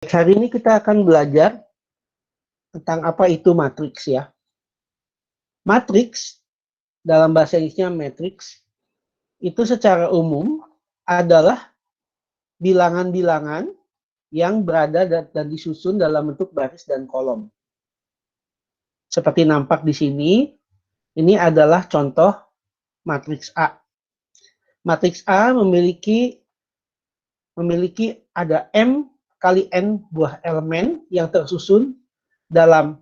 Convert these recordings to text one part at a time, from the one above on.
Hari ini kita akan belajar tentang apa itu matriks ya. Matriks dalam bahasa Inggrisnya matrix itu secara umum adalah bilangan-bilangan yang berada dan disusun dalam bentuk baris dan kolom. Seperti nampak di sini, ini adalah contoh matriks A. Matriks A memiliki ada M kali N buah elemen yang tersusun dalam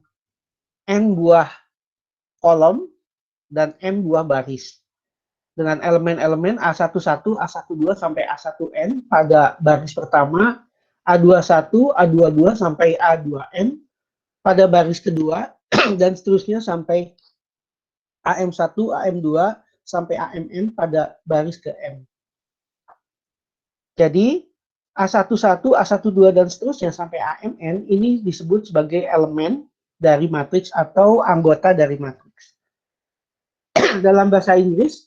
N buah kolom dan M buah baris. Dengan elemen-elemen A11, A12 sampai A1N pada baris pertama, A21, A22 sampai A2N pada baris kedua, dan seterusnya sampai AM1, AM2 sampai AMN pada baris ke M. Jadi A11, A12 dan seterusnya sampai AMN ini disebut sebagai elemen dari matriks atau anggota dari matriks. Dalam bahasa Inggris,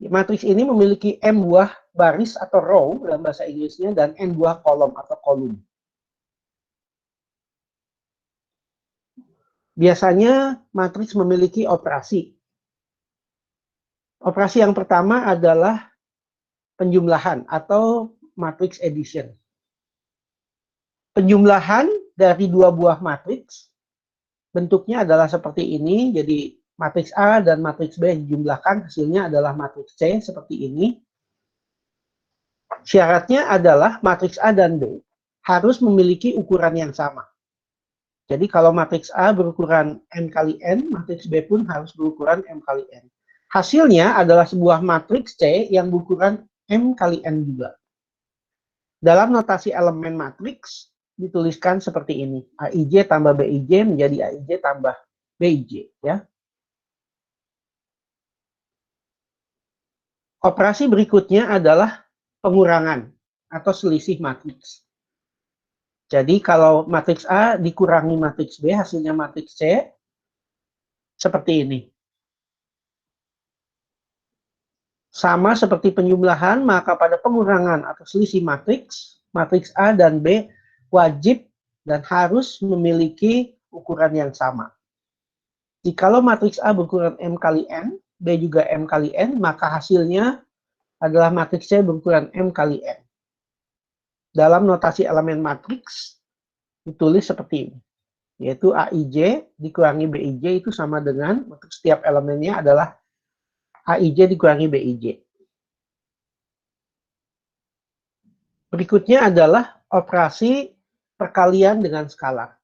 matriks ini memiliki M buah baris atau row dalam bahasa Inggrisnya dan N buah kolom atau kolom. Biasanya matriks memiliki operasi. Operasi yang pertama adalah penjumlahan atau matrix addition. Penjumlahan dari dua buah matriks bentuknya adalah seperti ini. Jadi matriks A dan matriks B dijumlahkan, hasilnya adalah matriks C seperti ini. Syaratnya adalah matriks A dan B harus memiliki ukuran yang sama. Jadi kalau matriks A berukuran M kali N, matriks B pun harus berukuran M kali N. Hasilnya adalah sebuah matriks C yang berukuran M kali N juga. Dalam notasi elemen matriks dituliskan seperti ini. AIJ tambah BIJ menjadi AIJ tambah BIJ. Ya. Operasi berikutnya adalah pengurangan atau selisih matriks. Jadi kalau matriks A dikurangi matriks B, hasilnya matriks C seperti ini. Sama seperti penjumlahan, maka pada pengurangan atau selisih matriks, matriks A dan B wajib dan harus memiliki ukuran yang sama. Jikalau matriks A berukuran M kali N, B juga M kali N, maka hasilnya adalah matriks C berukuran M kali N. Dalam notasi elemen matriks ditulis seperti ini, yaitu AIJ dikurangi BIJ itu sama dengan untuk setiap elemennya adalah AIJ dikurangi BIJ. Berikutnya adalah operasi perkalian dengan skalar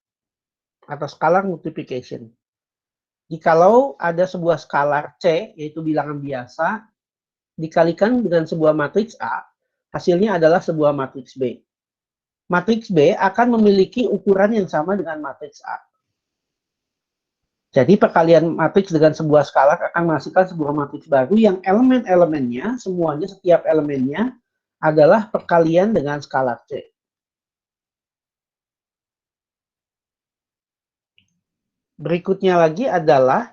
atau scalar multiplication. Jikalau ada sebuah skalar C, yaitu bilangan biasa, dikalikan dengan sebuah matriks A, hasilnya adalah sebuah matriks B. Matriks B akan memiliki ukuran yang sama dengan matriks A. Jadi perkalian matriks dengan sebuah skalar akan menghasilkan sebuah matriks baru yang elemen-elemennya, semuanya setiap elemennya adalah perkalian dengan skalar C. Berikutnya lagi adalah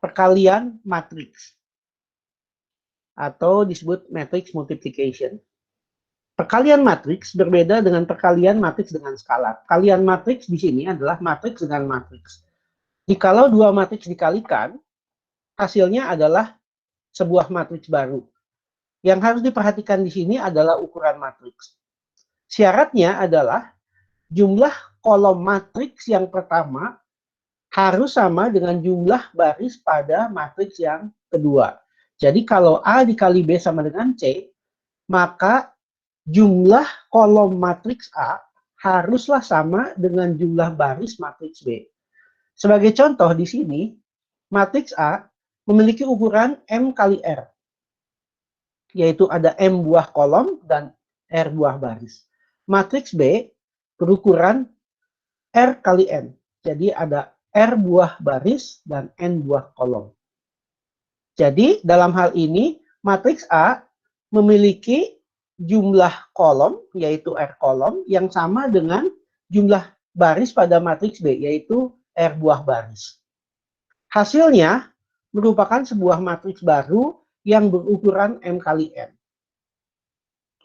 perkalian matriks atau disebut matrix multiplication. Perkalian matriks berbeda dengan perkalian matriks dengan skalar. Perkalian matriks di sini adalah matriks dengan matriks. Jikalau dua matriks dikalikan, hasilnya adalah sebuah matriks baru. Yang harus diperhatikan di sini adalah ukuran matriks. Syaratnya adalah jumlah kolom matriks yang pertama harus sama dengan jumlah baris pada matriks yang kedua. Jadi kalau A dikali B sama dengan C, maka jumlah kolom matriks A haruslah sama dengan jumlah baris matriks B. Sebagai contoh di sini, matriks A memiliki ukuran M kali R, yaitu ada M buah kolom dan R buah baris. Matriks B berukuran R kali N, jadi ada R buah baris dan N buah kolom. Jadi dalam hal ini, matriks A memiliki jumlah kolom, yaitu R kolom, yang sama dengan jumlah baris pada matriks B, yaitu R buah baris. Hasilnya merupakan sebuah matriks baru yang berukuran M kali N.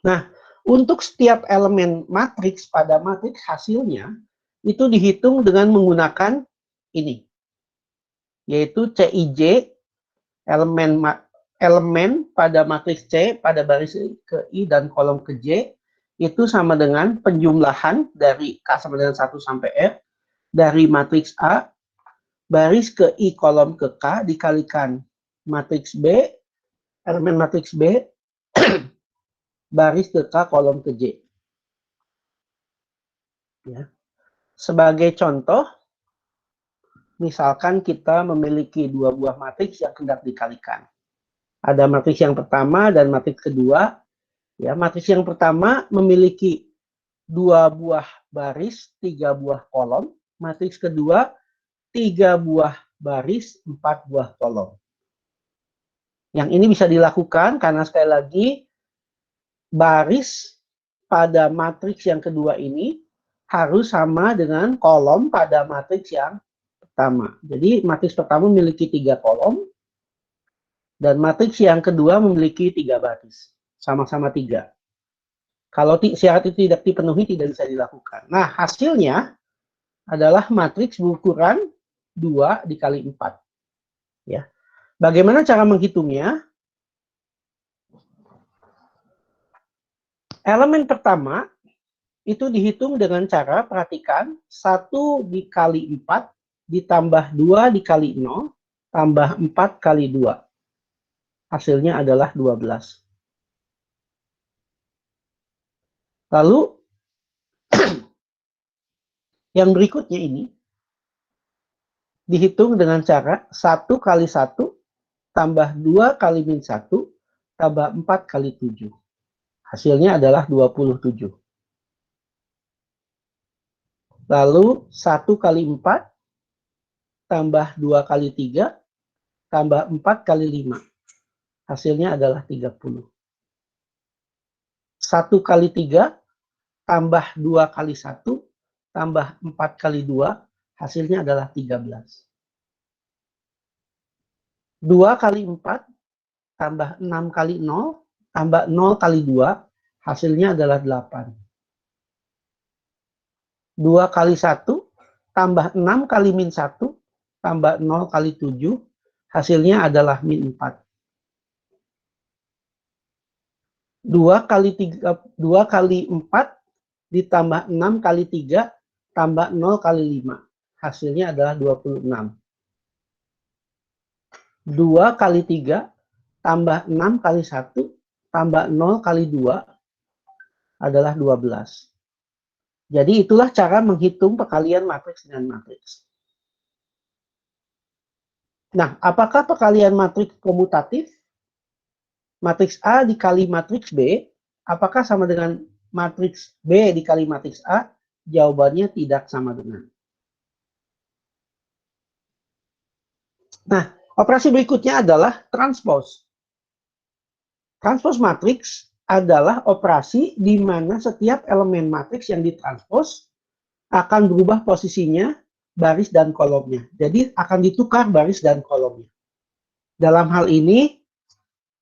Nah, untuk setiap elemen matriks pada matriks hasilnya itu dihitung dengan menggunakan ini, yaitu Cij, elemen pada matriks C pada baris ke I dan kolom ke J itu sama dengan penjumlahan dari K sama dengan 1 sampai R dari matriks A baris ke I kolom ke K dikalikan matriks B, elemen matriks B baris ke K kolom ke J. Ya. Sebagai contoh, misalkan kita memiliki dua buah matriks yang hendak dikalikan. Ada matriks yang pertama dan matriks kedua. Ya, matriks yang pertama memiliki 2 buah baris, 3 buah kolom. Matriks kedua 3 buah baris, 4 buah kolom. Yang ini bisa dilakukan karena sekali lagi baris pada matriks yang kedua ini harus sama dengan kolom pada matriks yang pertama. Jadi matriks pertama memiliki 3 kolom dan matriks yang kedua memiliki 3 baris, sama-sama 3. Kalau syarat itu tidak dipenuhi tidak bisa dilakukan. Nah, hasilnya adalah matriks berukuran 2 dikali 4. Ya. Bagaimana cara menghitungnya? Elemen pertama itu dihitung dengan cara, perhatikan, 1 dikali 4 ditambah 2 dikali 0 tambah 4 kali 2. Hasilnya adalah 12. Lalu, yang berikutnya ini dihitung dengan cara 1 kali 1 tambah 2 kali min 1 tambah 4 kali 7. Hasilnya adalah 27. Lalu 1 kali 4 tambah 2 kali 3 tambah 4 kali 5. Hasilnya adalah 30. 1 kali 3 tambah 2 kali 1 tambah 4 kali 2. Hasilnya adalah 13. 2 kali 4 tambah 6 kali 0 tambah 0 kali 2. Hasilnya adalah 8. 2 kali 1 tambah 6 kali min 1 tambah 0 kali 7. Hasilnya adalah min 4. 2 kali 4 ditambah 6 kali 3 tambah 0 kali 5. Hasilnya adalah 26. 2 kali 3 tambah 6 kali 1 tambah 0 kali 2 adalah 12. Jadi itulah cara menghitung perkalian matriks dengan matriks. Nah, apakah perkalian matriks komutatif? Matriks A dikali matriks B, apakah sama dengan matriks B dikali matriks A? Jawabannya tidak sama dengan. Nah, operasi berikutnya adalah transpose. Transpose matriks adalah operasi di mana setiap elemen matriks yang ditranspos akan berubah posisinya baris dan kolomnya. Jadi akan ditukar baris dan kolomnya. Dalam hal ini,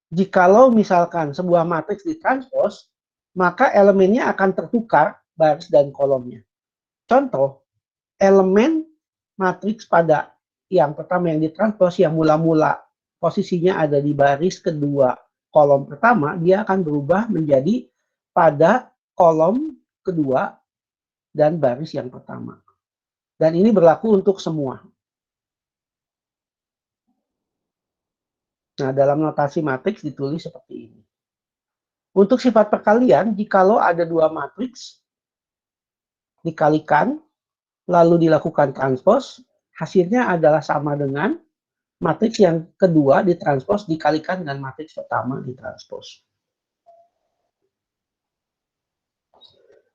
jikalau misalkan sebuah matriks ditranspos, maka elemennya akan tertukar baris dan kolomnya. Contoh, elemen matriks pada yang pertama yang ditranspos yang mula-mula posisinya ada di baris kedua kolom pertama, dia akan berubah menjadi pada kolom kedua dan baris yang pertama. Dan ini berlaku untuk semua. Nah, dalam notasi matriks ditulis seperti ini. Untuk sifat perkalian, jikalau ada dua matriks dikalikan, lalu dilakukan transpos, hasilnya adalah sama dengan matriks yang kedua ditranspos dikalikan dengan matriks pertama ditranspos.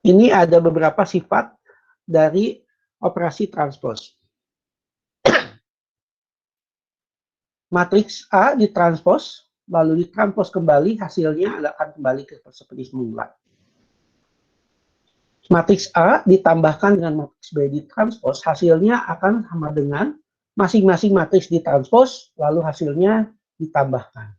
Ini ada beberapa sifat dari operasi transpos. Matriks A ditranspos, lalu ditranspos kembali, hasilnya akan kembali ke seperti semula. Matriks A ditambahkan dengan matriks B ditranspos, hasilnya akan sama dengan masing-masing matriks ditranspos, lalu hasilnya ditambahkan.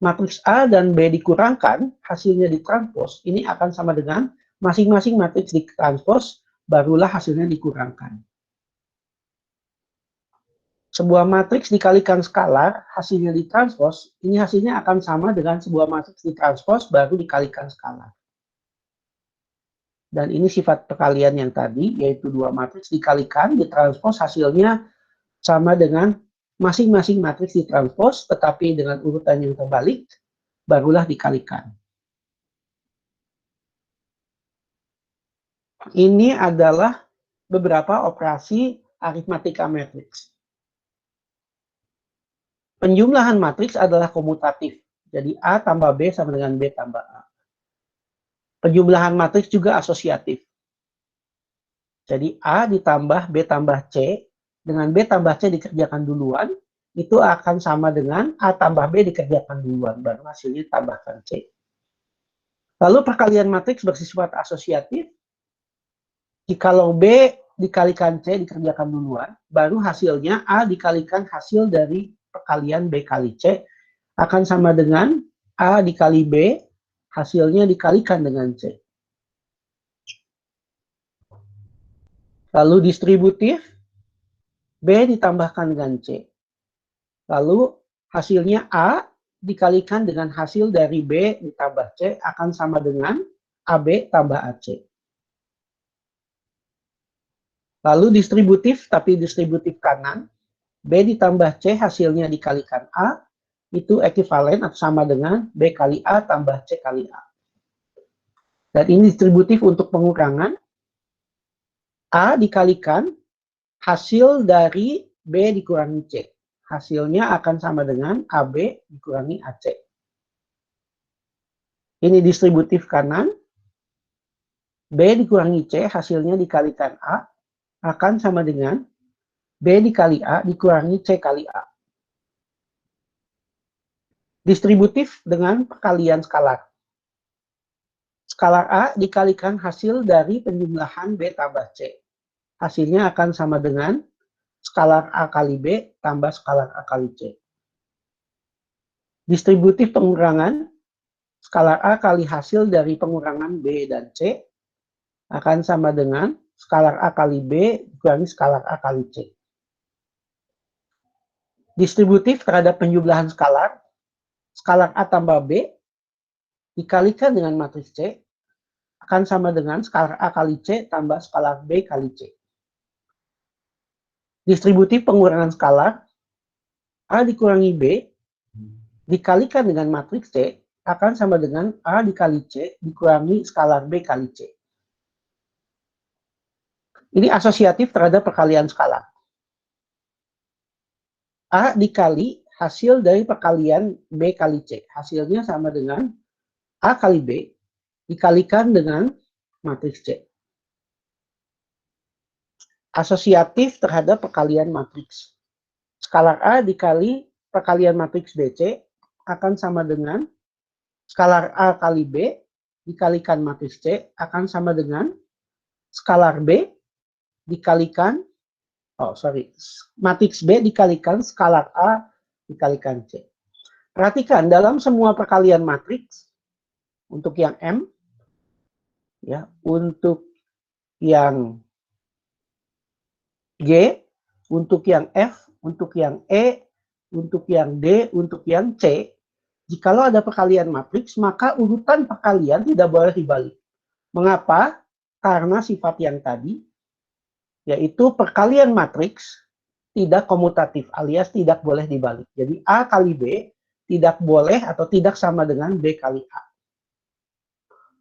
matriks A dan B dikurangkan, hasilnya ditranspos, ini akan sama dengan masing-masing matriks ditranspos, barulah hasilnya dikurangkan. Sebuah matriks dikalikan skalar, hasilnya ditranspos, ini hasilnya akan sama dengan sebuah matriks ditranspos, baru dikalikan skalar. Dan ini sifat perkalian yang tadi, yaitu dua matriks dikalikan, ditranspos, hasilnya sama dengan masing-masing matriks ditranspos, tetapi dengan urutan yang terbalik, barulah dikalikan. Ini adalah beberapa operasi aritmatika matriks. Penjumlahan matriks adalah komutatif. Jadi A tambah B sama dengan B tambah A. Penjumlahan matriks juga asosiatif. Jadi A ditambah B tambah C, dengan B tambah C dikerjakan duluan, itu akan sama dengan A tambah B dikerjakan duluan, baru hasilnya tambahkan C. Lalu perkalian matriks bersifat asosiatif, jikalau B dikalikan C dikerjakan duluan, baru hasilnya A dikalikan hasil dari perkalian B kali C, akan sama dengan A dikali B, hasilnya dikalikan dengan C. Lalu distributif, B ditambahkan dengan C. Lalu hasilnya A dikalikan dengan hasil dari B ditambah C akan sama dengan AB tambah AC. Lalu distributif, tapi distributif kanan, B ditambah C hasilnya dikalikan A, itu ekuivalen atau sama dengan B kali A tambah C kali A. Dan ini distributif untuk pengurangan, A dikalikan hasil dari B dikurangi C. Hasilnya akan sama dengan AB dikurangi AC. Ini distributif kanan, B dikurangi C, hasilnya dikalikan A, akan sama dengan B dikali A dikurangi C kali A. Distributif dengan perkalian skalar. Skalar A dikalikan hasil dari penjumlahan B tambah C. Hasilnya akan sama dengan skalar A kali B tambah skalar A kali C. Distributif pengurangan, skalar A kali hasil dari pengurangan B dan C akan sama dengan skalar A kali B dikurangi skalar A kali C. Distributif terhadap penjumlahan skalar, skalar A tambah B dikalikan dengan matriks C akan sama dengan skalar A kali C tambah skalar B kali C. Distributif pengurangan skalar, A dikurangi B dikalikan dengan matriks C akan sama dengan A dikali C dikurangi skalar B kali C. Ini asosiatif terhadap perkalian skalar. A dikali hasil dari perkalian B kali C. Hasilnya sama dengan A kali B dikalikan dengan matriks C. Asosiatif terhadap perkalian matriks. Skalar A dikali perkalian matriks BC akan sama dengan skalar A kali B dikalikan matriks C akan sama dengan skalar B dikalikan matriks B dikalikan skalar A dikalikan C. Perhatikan dalam semua perkalian matriks untuk yang M, ya, untuk yang G, untuk yang F, untuk yang E, untuk yang D, untuk yang C, jikalau ada perkalian matriks, maka urutan perkalian tidak boleh dibalik. Mengapa? Karena sifat yang tadi, yaitu perkalian matriks tidak komutatif, alias tidak boleh dibalik. Jadi A kali B tidak boleh atau tidak sama dengan B kali A.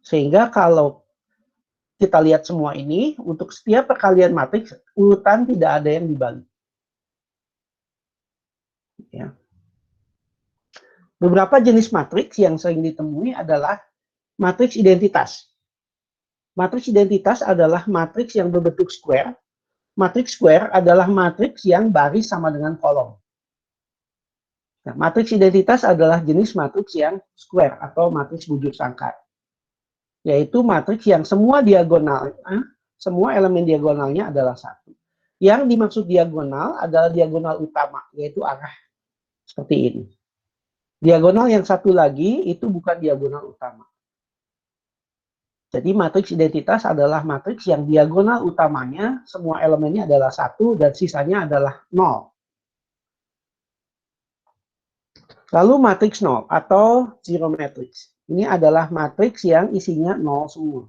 Sehingga kalau kita lihat semua ini, untuk setiap perkalian matriks, urutan tidak ada yang dibalik. Ya. Beberapa jenis matriks yang sering ditemui adalah matriks identitas. Matriks identitas adalah matriks yang berbentuk square. Matriks square adalah matriks yang baris sama dengan kolom. Nah, matriks identitas adalah jenis matriks yang square atau matriks bujur sangkar. Yaitu matriks yang semua elemen diagonalnya adalah satu. Yang dimaksud diagonal adalah diagonal utama, yaitu arah seperti ini. Diagonal yang satu lagi itu bukan diagonal utama. Jadi matriks identitas adalah matriks yang diagonal utamanya semua elemennya adalah 1 dan sisanya adalah 0. Lalu matriks 0 atau zero matrix. Ini adalah matriks yang isinya 0 semua.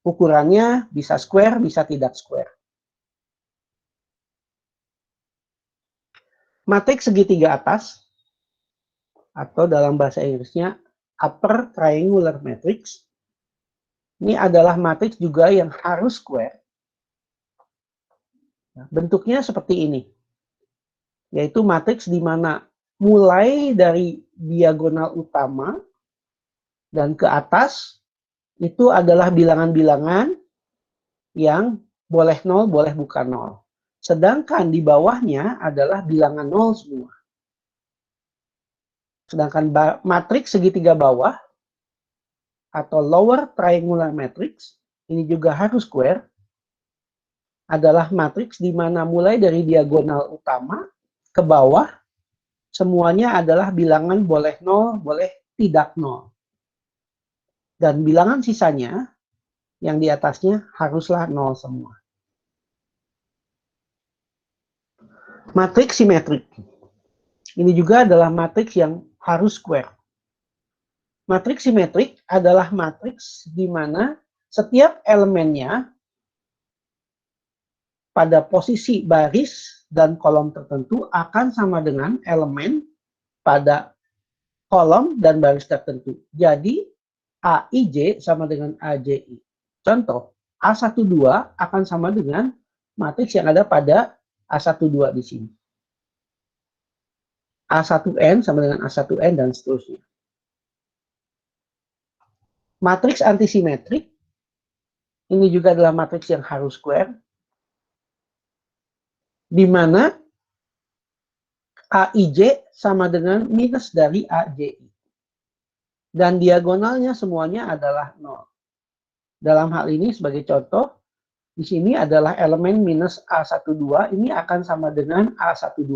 Ukurannya bisa square, bisa tidak square. Matriks segitiga atas atau dalam bahasa Inggrisnya upper triangular matrix. Ini adalah matriks juga yang harus square. Bentuknya seperti ini. Yaitu matriks di mana mulai dari diagonal utama dan ke atas itu adalah bilangan-bilangan yang boleh 0, boleh bukan 0. Sedangkan di bawahnya adalah bilangan 0 semua. Sedangkan matriks segitiga bawah atau lower triangular matrix, ini juga harus square, adalah matriks di mana mulai dari diagonal utama ke bawah, semuanya adalah bilangan boleh 0, boleh tidak 0. Dan bilangan sisanya, yang di atasnya haruslah 0 semua. Matriks simetrik. Ini juga adalah matriks yang harus square. Matriks simetrik adalah matriks di mana setiap elemennya pada posisi baris dan kolom tertentu akan sama dengan elemen pada kolom dan baris tertentu. Jadi AIJ sama dengan AJI. Contoh, A12 akan sama dengan matriks yang ada pada A12 di sini. A1N sama dengan A1N dan seterusnya. Matriks antisimetrik, ini juga adalah matriks yang harus square, di mana AIJ sama dengan minus dari AJI. Dan diagonalnya semuanya adalah 0. Dalam hal ini sebagai contoh, di sini adalah elemen minus A12, ini akan sama dengan A12.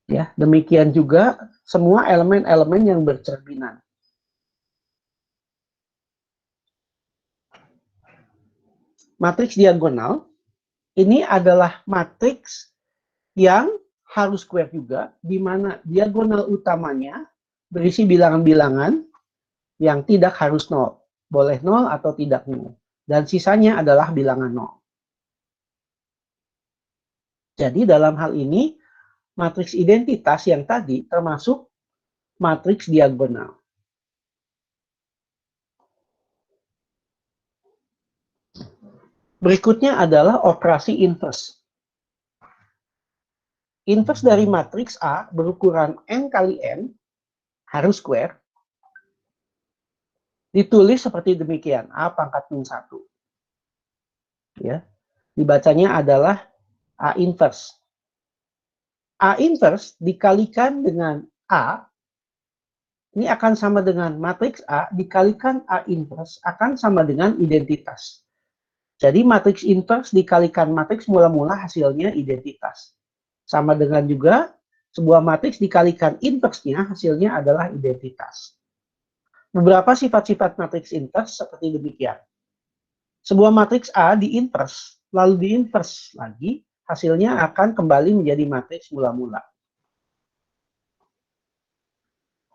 Ya, demikian juga semua elemen-elemen yang bercerminan. Matriks diagonal ini adalah matriks yang harus square juga, di mana diagonal utamanya berisi bilangan-bilangan yang tidak harus 0. Boleh 0 atau tidak 0. Dan sisanya adalah bilangan 0. Jadi dalam hal ini, matriks identitas yang tadi termasuk matriks diagonal. Berikutnya adalah operasi inverse. Inverse dari matriks A berukuran N kali N, harus square, ditulis seperti demikian, A pangkat min 1. Ya, dibacanya adalah A inverse. A inverse dikalikan dengan A, ini akan sama dengan matriks A dikalikan A inverse akan sama dengan identitas. Jadi matriks inverse dikalikan matriks mula-mula hasilnya identitas. Sama dengan juga sebuah matriks dikalikan inverse-nya hasilnya adalah identitas. Beberapa sifat-sifat matriks inverse seperti demikian. Sebuah matriks A di-inverse, lalu di-inverse lagi, hasilnya akan kembali menjadi matriks mula-mula.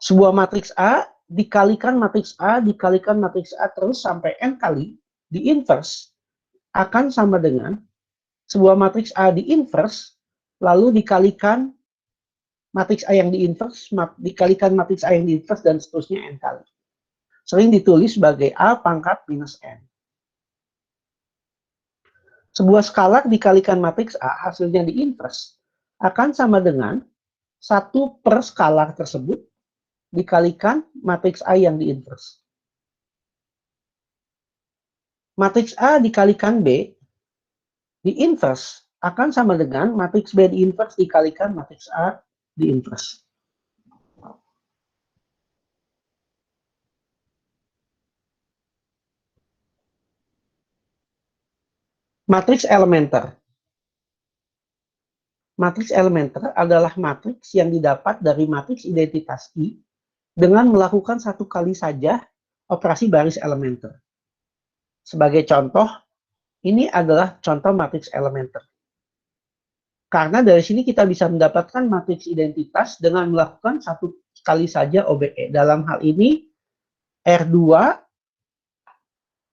Sebuah matriks A dikalikan matriks A dikalikan matriks A terus sampai N kali, di-inverse akan sama dengan sebuah matriks A di-inverse, lalu dikalikan matriks A yang di-inverse, dikalikan matriks A yang di-inverse, dan seterusnya N kali. Sering ditulis sebagai A pangkat minus N. Sebuah skalar dikalikan matriks A, hasilnya di-inverse, akan sama dengan 1 per skalar tersebut dikalikan matriks A yang di-inverse. Matriks A dikalikan B di-inverse akan sama dengan matriks B di-inverse dikalikan matriks A di-inverse. Matriks elementer. Matriks elementer adalah matriks yang didapat dari matriks identitas I dengan melakukan satu kali saja operasi baris elementer. Sebagai contoh, ini adalah contoh matriks elementer. Karena dari sini kita bisa mendapatkan matriks identitas dengan melakukan satu kali saja OBE. Dalam hal ini, R2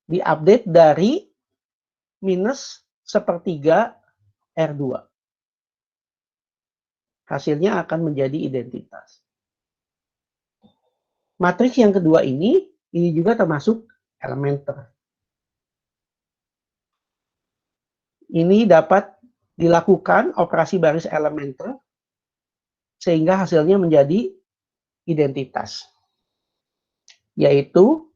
diupdate dari minus sepertiga R2. Hasilnya akan menjadi identitas. Matriks yang kedua ini juga termasuk elementer. Ini dapat dilakukan operasi baris elementer sehingga hasilnya menjadi identitas, yaitu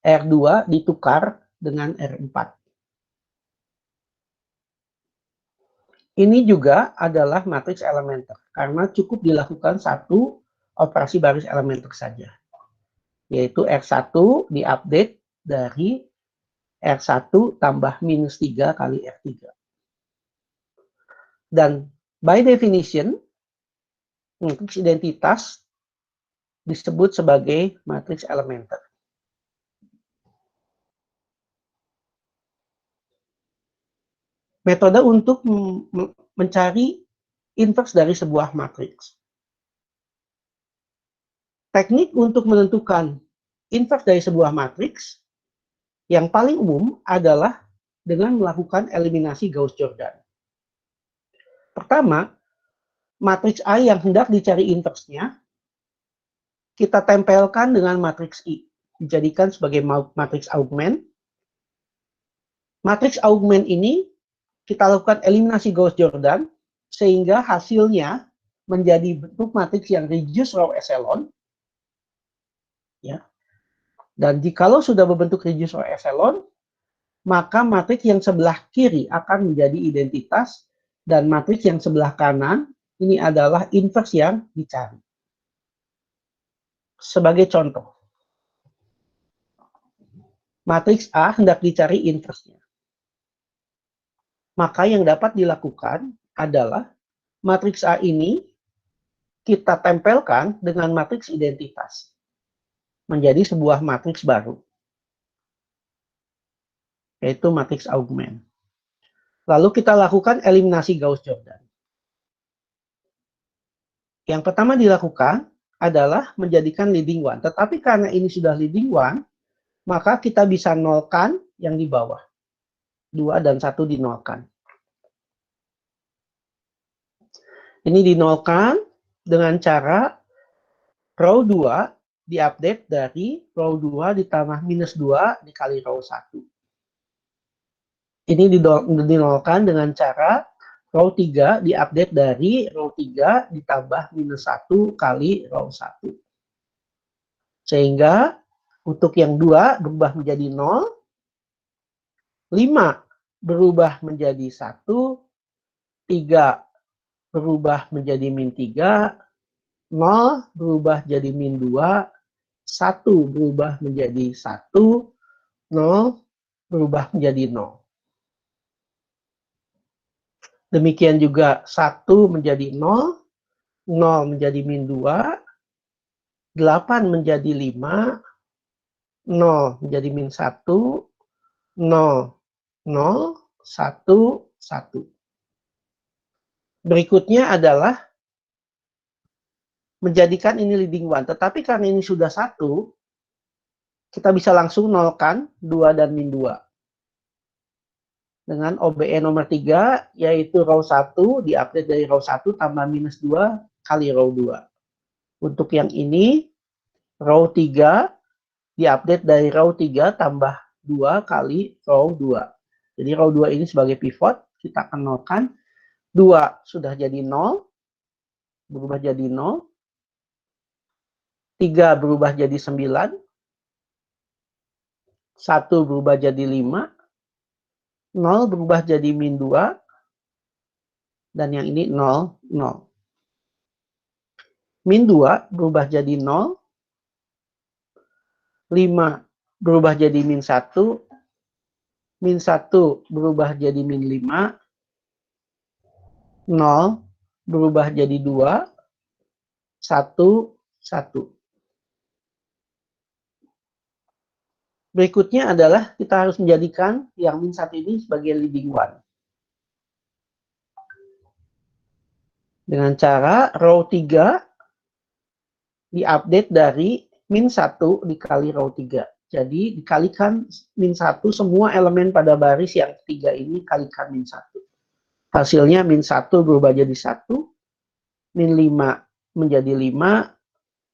R2 ditukar dengan R4. Ini juga adalah matriks elementer, karena cukup dilakukan satu operasi baris elementer saja, yaitu R1 diupdate dari R1 tambah minus 3 kali R3. Dan by definition, matriks identitas disebut sebagai matriks elementer. Metode untuk mencari invers dari sebuah matriks. Teknik untuk menentukan invers dari sebuah matriks yang paling umum adalah dengan melakukan eliminasi Gauss-Jordan. Pertama, matriks A yang hendak dicari inversnya, kita tempelkan dengan matriks I, dijadikan sebagai matriks augment. Matriks augment ini kita lakukan eliminasi Gauss-Jordan, sehingga hasilnya menjadi bentuk matriks yang reduced row echelon. Ya. Dan jikalau sudah berbentuk reduced row echelon, maka matriks yang sebelah kiri akan menjadi identitas, dan matriks yang sebelah kanan ini adalah invers yang dicari. Sebagai contoh, matriks A hendak dicari inversnya. Maka yang dapat dilakukan adalah matriks A ini kita tempelkan dengan matriks identitas, menjadi sebuah matriks baru, yaitu matriks augment. Lalu kita lakukan eliminasi Gauss-Jordan. Yang pertama dilakukan adalah menjadikan leading one. Tetapi karena ini sudah leading one, maka kita bisa nolkan yang di bawah. 2 dan 1 dinolkan. Ini dinolkan dengan cara row 2 diupdate dari row 2 ditambah minus 2 dikali row 1. Ini dinolkan dengan cara row 3 diupdate dari row 3 ditambah minus 1 kali row 1. Sehingga untuk yang 2 berubah menjadi 0, 5 berubah menjadi 1, 3 berubah menjadi min 3, 0 berubah jadi min 2, 1 berubah menjadi 1, 0 berubah menjadi 0. Demikian juga 1 menjadi 0, 0 menjadi min 2, 8 menjadi 5, 0 menjadi min 1, 0, 0, 1, 1. Berikutnya adalah menjadikan ini leading one. Tetapi karena ini sudah 1, kita bisa langsung nolkan 2 dan min 2. Dengan OBE nomor 3, yaitu row 1 diupdate dari row 1 tambah minus 2 kali row 2. Untuk yang ini, row 3 diupdate dari row 3 tambah 2 kali row 2. Jadi row 2 ini sebagai pivot, kita akan nolkan. 2 sudah jadi 0, berubah jadi 0. 3 berubah jadi 9. 1 berubah jadi 5. 0 berubah jadi min 2. Dan yang ini 0, 0. Min 2 berubah jadi 0. 5 berubah jadi min 1. Min 1 berubah jadi min 5. 0 berubah jadi 2, 1, 1. Berikutnya adalah kita harus menjadikan yang min 1 ini sebagai leading one. Dengan cara row 3 diupdate dari min 1 dikali row 3. Jadi dikalikan min 1, semua elemen pada baris yang ketiga ini kalikan min 1. Hasilnya min 1 berubah jadi 1, min 5 menjadi 5,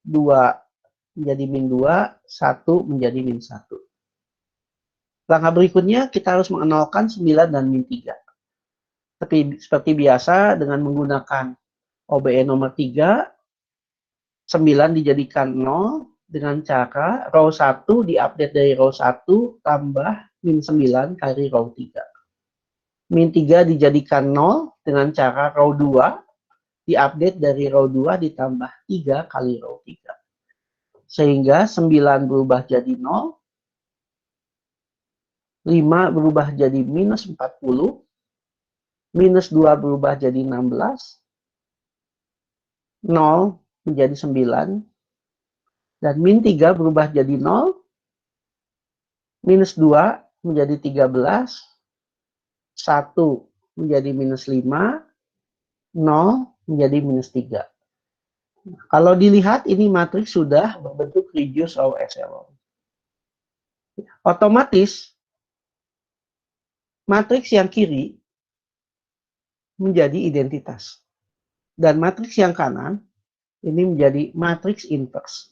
2 menjadi min 2, 1 menjadi min 1. Langkah berikutnya kita harus mengenalkan 9 dan min 3. Tapi seperti biasa dengan menggunakan OBE nomor 3, 9 dijadikan 0 dengan cara row 1 diupdate dari row 1 tambah min 9 kali row 3. Min 3 dijadikan 0 dengan cara row 2 diupdate dari row 2 ditambah 3 kali row 3. Sehingga 9 berubah jadi 0, 5 berubah jadi minus 40, minus 2 berubah jadi 16, 0 menjadi 9, dan min 3 berubah jadi 0, minus 2 menjadi 13, 1 menjadi minus 5, 0 menjadi minus 3. Kalau dilihat ini matriks sudah berbentuk reduced row echelon. Otomatis matriks yang kiri menjadi identitas. Dan matriks yang kanan ini menjadi matriks inverse.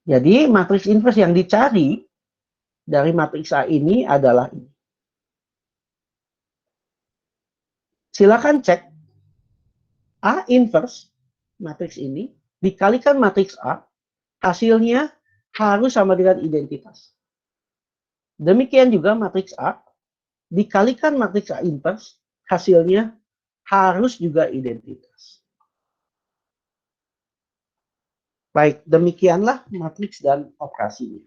Jadi matriks inverse yang dicari dari matriks A ini adalah ini. Silakan cek A inverse matriks ini dikalikan matriks A, hasilnya harus sama dengan identitas. Demikian juga matriks A dikalikan matriks A inverse, hasilnya harus juga identitas. Baik, demikianlah matriks dan operasinya.